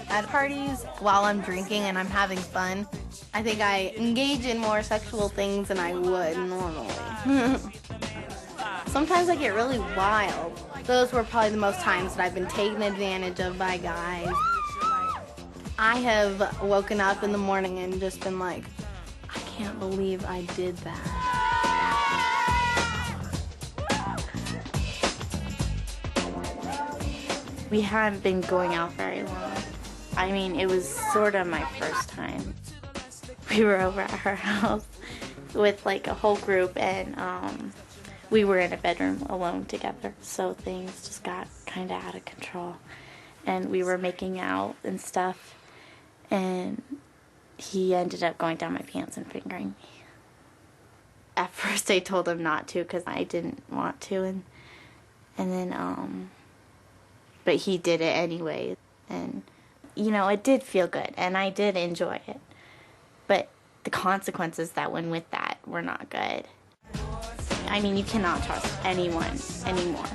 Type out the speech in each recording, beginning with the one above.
At parties, while I'm drinking and I'm having fun, I think I engage in more sexual things than I would normally. Sometimes I get really wild. Those were probably the most times that I've been taken advantage of by guys. I have woken up in the morning and just been like, I can't believe I did that. We hadn't been going out very long. I mean, it was sort of my first time. We were over at her house with like a whole group, and we were in a bedroom alone together, so things just got kind of out of control. And we were making out and stuff, and he ended up going down my pants and fingering me. At first I told him not to because I didn't want to, and then but he did it anyway, and you know, it did feel good and I did enjoy it, but the consequences that went with that were not good. I mean, you cannot trust anyone anymore.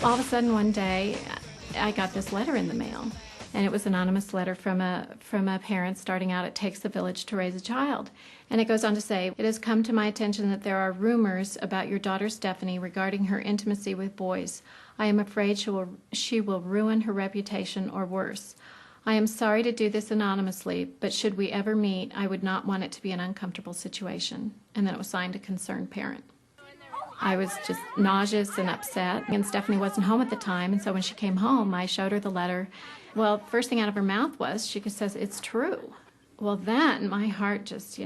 All of a sudden one day I got this letter in the mail, and it was an anonymous letter from a parent starting out, "It takes a village to raise a child." And it goes on to say, "It has come to my attention that there are rumors about your daughter Stephanie regarding her intimacy with boys. I am afraid she will ruin her reputation or worse. I am sorry to do this anonymously, but should we ever meet, I would not want it to be an uncomfortable situation." And then it was signed a concerned parent. I was just nauseous and upset, and Stephanie wasn't home at the time, and so when she came home, I showed her the letter. Well, first thing out of her mouth was, she says, "It's true." Well, then my heart just,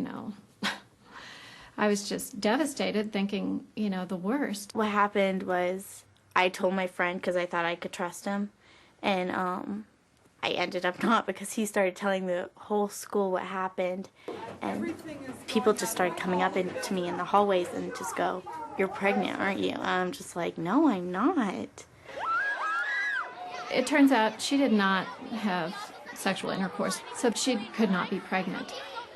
I was just devastated, thinking, the worst. What happened was I told my friend because I thought I could trust him, and I ended up not, because he started telling the whole school what happened, and people just started coming up to me in the hallways and just go, "You're pregnant, aren't you?" I'm just like, "No, I'm not." It turns out she did not have sexual intercourse, so she could not be pregnant.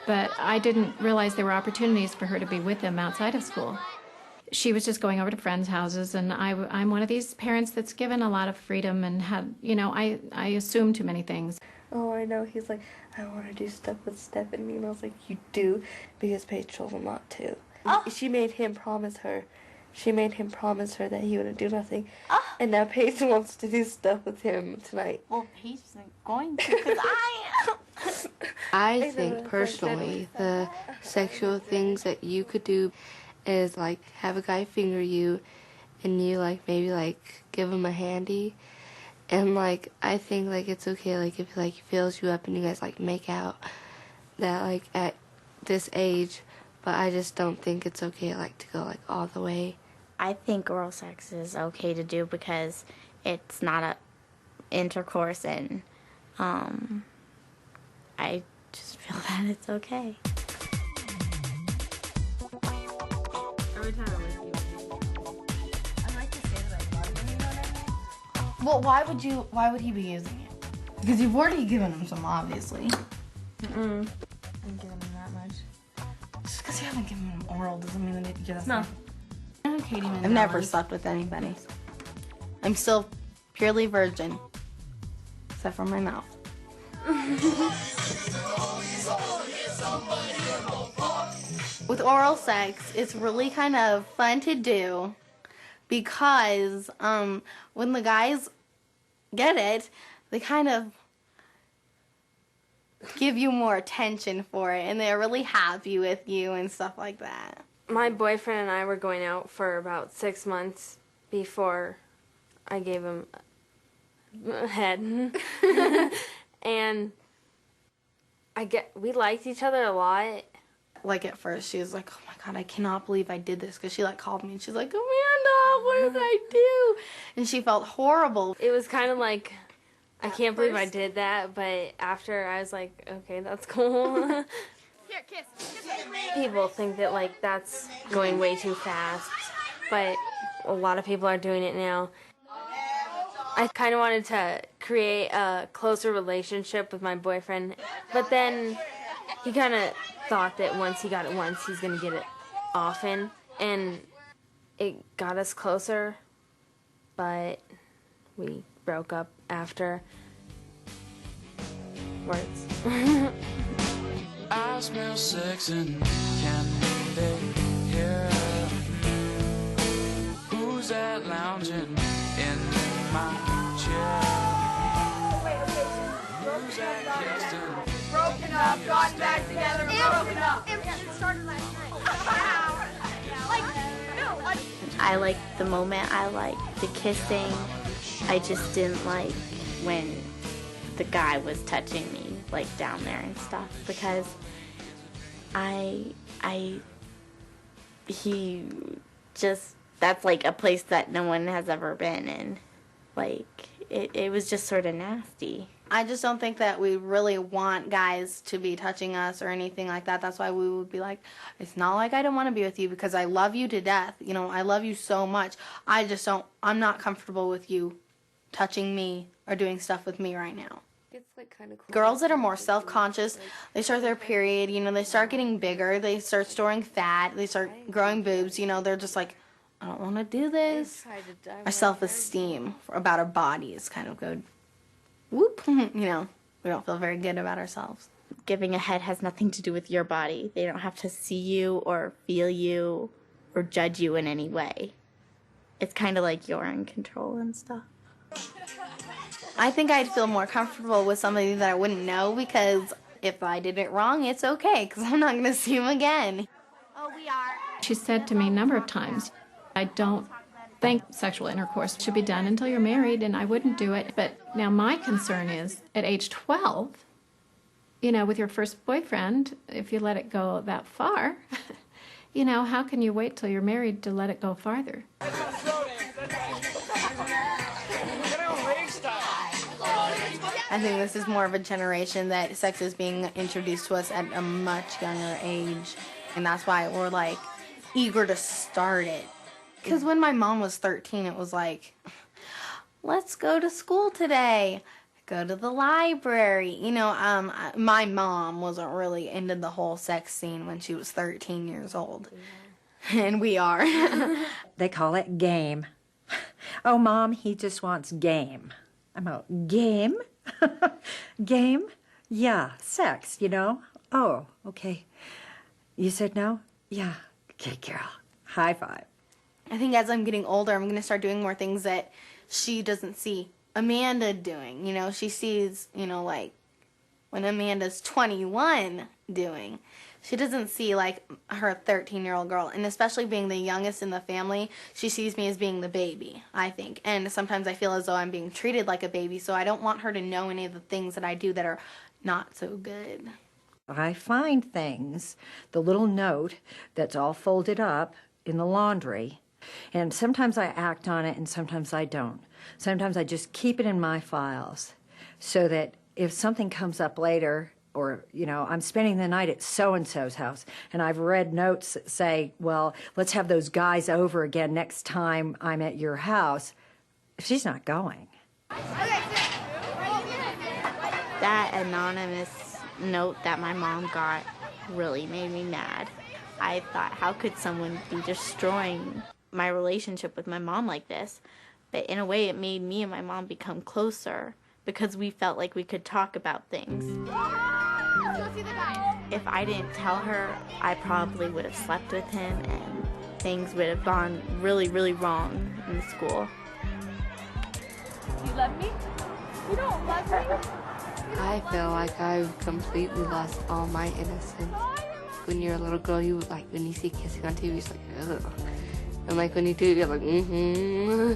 But I didn't realize there were opportunities for her to be with them outside of school. She was just going over to friends' houses, and I'm one of these parents that's given a lot of freedom and had, I assume too many things. Oh, I know. He's like, "I want to do stuff with Stephanie." And I was like, "You do?" Because Paige told him not to. Oh. She made him promise her. She made him promise her that he wouldn't do nothing. Oh. And now Paige wants to do stuff with him tonight. Well, Paige isn't going to, because I think personally the sexual things that you could do is like have a guy finger you, and you maybe give him a handy, and I think it's okay if he fills you up and you guys make out, that at this age, but I just don't think it's okay to go all the way. I think oral sex is okay to do because it's not a intercourse, and I just feel that it's okay. Well, why would he be using it? Because you've already given him some, obviously. I didn't give him that much. Just because you haven't given him oral doesn't mean that you just... No. I've never slept with anybody. I'm still purely virgin. Except for my mouth. With oral sex, it's really kind of fun to do because when the guys get it, they kind of give you more attention for it, and they're really happy with you and stuff like that. My boyfriend and I were going out for about 6 months before I gave him a head. And we liked each other a lot. At first, she was like, "Oh my God, I cannot believe I did this," because she called me and she's like, "Amanda, what did I do?" And she felt horrible. It was kind of like, I can't believe I did that, but after I was like, okay, that's cool. Here, kiss. People think that that's going way too fast, but a lot of people are doing it now. I kind of wanted to create a closer relationship with my boyfriend, but then he kind of thought that once he got it once, he's going to get it often, and it got us closer, but we broke up after. Words. I smell sex and candy here. Who's that lounging in my chair? Who's that kissing? Broken up, gotten back together, broken up. It started last night. I liked the moment. I liked the kissing. I just didn't like when the guy was touching me, like down there and stuff, because he just, that's like a place that no one has ever been in. Like, it was just sort of nasty. I just don't think that we really want guys to be touching us or anything like that. That's why we would be like, it's not like I don't want to be with you because I love you to death. You know, I love you so much. I'm not comfortable with you touching me or doing stuff with me right now. It's like kind of cool. Girls that are more self-conscious, they start their period, you know, they start getting bigger, they start storing fat, they start growing boobs, you know, they're just like, I don't want to do this. Our self-esteem about our body is kind of good. Whoop, you know, we don't feel very good about ourselves. Giving a head has nothing to do with your body. They don't have to see you or feel you or judge you in any way. It's kind of like you're in control and stuff. I think I'd feel more comfortable with somebody that I wouldn't know, because if I did it wrong, it's okay, because I'm not going to see him again. Oh, we are. She said to me a number of times, I don't think sexual intercourse should be done until you're married, and I wouldn't do it. But now my concern is, at age 12, you know, with your first boyfriend, if you let it go that far, you know, how can you wait till you're married to let it go farther? I think this is more of a generation that sex is being introduced to us at a much younger age, and that's why we're like eager to start it. Because when my mom was 13, it was like, let's go to school today, go to the library. You know, my mom wasn't really into the whole sex scene when she was 13 years old, and we are. They call it game. Oh, Mom, he just wants game. I'm out, game? Game? Yeah, sex, you know? Oh, okay. You said no? Yeah. Good girl. High five. I think as I'm getting older, I'm going to start doing more things that she doesn't see Amanda doing. You know, she sees, you know, like when Amanda's 21 doing. She doesn't see like her 13-year-old girl, and especially being the youngest in the family, she sees me as being the baby, I think. And sometimes I feel as though I'm being treated like a baby, so I don't want her to know any of the things that I do that are not so good. I find things, the little note that's all folded up in the laundry, and sometimes I act on it and sometimes I don't. Sometimes I just keep it in my files so that if something comes up later, or, you know, I'm spending the night at so-and-so's house, and I've read notes that say, well, let's have those guys over again next time I'm at your house. She's not going. That anonymous note that my mom got really made me mad. I thought, how could someone be destroying my relationship with my mom like this? But in a way, it made me and my mom become closer, because we felt like we could talk about things. If I didn't tell her, I probably would have slept with him and things would have gone really, really wrong in school. You love me? You don't love me? I feel like I've completely lost all my innocence. When you're a little girl, you like, when you see kissing on TV, it's like, ugh. And like when you do, you're like, mm-hmm.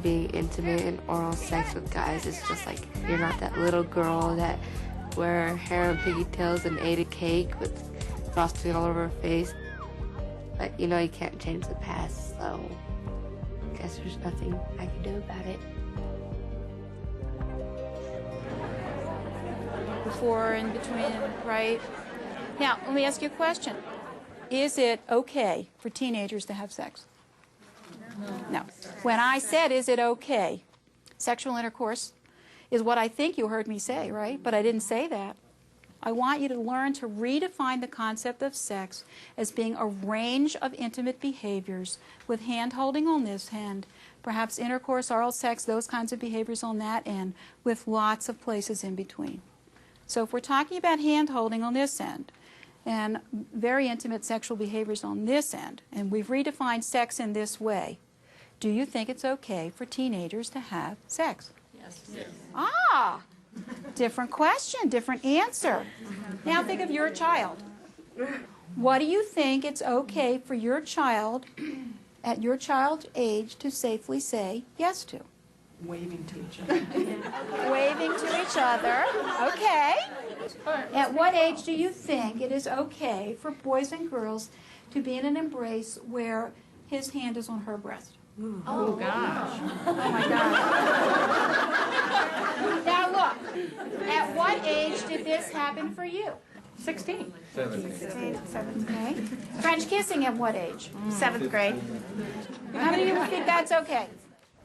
Being intimate and oral sex with guys is just like, you're not that little girl that wear hair and pigtails and ate a cake with frosting all over her face. But you know you can't change the past, so I guess there's nothing I can do about it. Before and between, right? Now, let me ask you a question. Is it okay for teenagers to have sex? No. When I said, is it okay? Sexual intercourse is what I think you heard me say, right? But I didn't say that. I want you to learn to redefine the concept of sex as being a range of intimate behaviors with hand-holding on this hand, perhaps intercourse, oral sex, those kinds of behaviors on that end, with lots of places in between. So if we're talking about hand-holding on this end, and very intimate sexual behaviors on this end, and we've redefined sex in this way, do you think it's okay for teenagers to have sex? Yes. Ah! Different question, different answer. Now think of your child. What do you think it's okay for your child, at your child's age, to safely say yes to? Waving to each other. Waving to each other. Okay. At what age do you think it is okay for boys and girls to be in an embrace where his hand is on her breast? Oh, gosh. Oh, my God. Now, look. At what age did this happen for you? 16. 16, 17. Okay. French kissing at what age? 7th grade. How many of you think that's okay?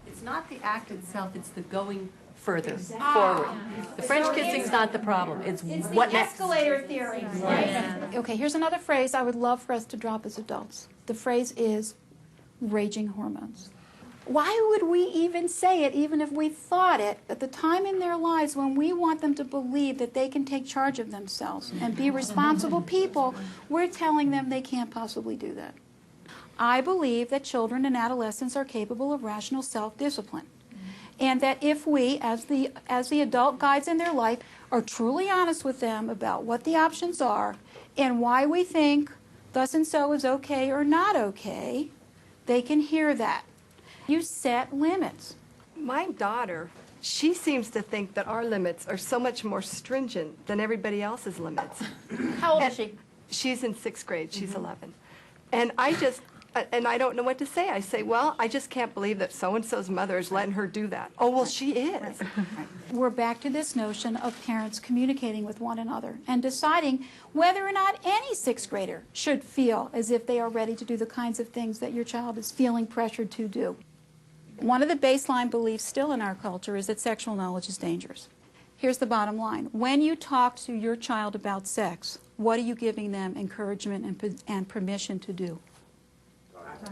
It's not the act itself, it's the going further, forward. The French kissing's not the problem, it's what the next. escalator theory, right? Okay, here's another phrase I would love for us to drop as adults. The phrase is raging hormones. Why would we even say it, even if we thought it, at the time in their lives when we want them to believe that they can take charge of themselves and be responsible people, we're telling them they can't possibly do that. I believe that children and adolescents are capable of rational self-discipline. And that if we, as the adult guides in their life, are truly honest with them about what the options are and why we think thus and so is okay or not okay, they can hear that. You set limits. My daughter, she seems to think that our limits are so much more stringent than everybody else's limits. How old is she? She's in 6th grade. She's 11. And I don't know what to say. I say, well, I just can't believe that so-and-so's mother is letting her do that. Oh, well, she is. We're back to this notion of parents communicating with one another and deciding whether or not any 6th grader should feel as if they are ready to do the kinds of things that your child is feeling pressured to do. One of the baseline beliefs still in our culture is that sexual knowledge is dangerous. Here's the bottom line. When you talk to your child about sex, what are you giving them encouragement and permission to do?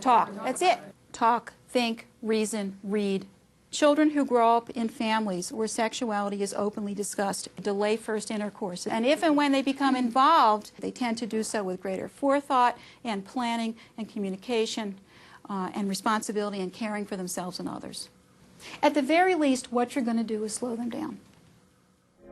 Talk. That's it. Talk, think, reason, read. Children who grow up in families where sexuality is openly discussed delay first intercourse. And if and when they become involved, they tend to do so with greater forethought and planning and communication and responsibility and caring for themselves and others. At the very least, what you're going to do is slow them down.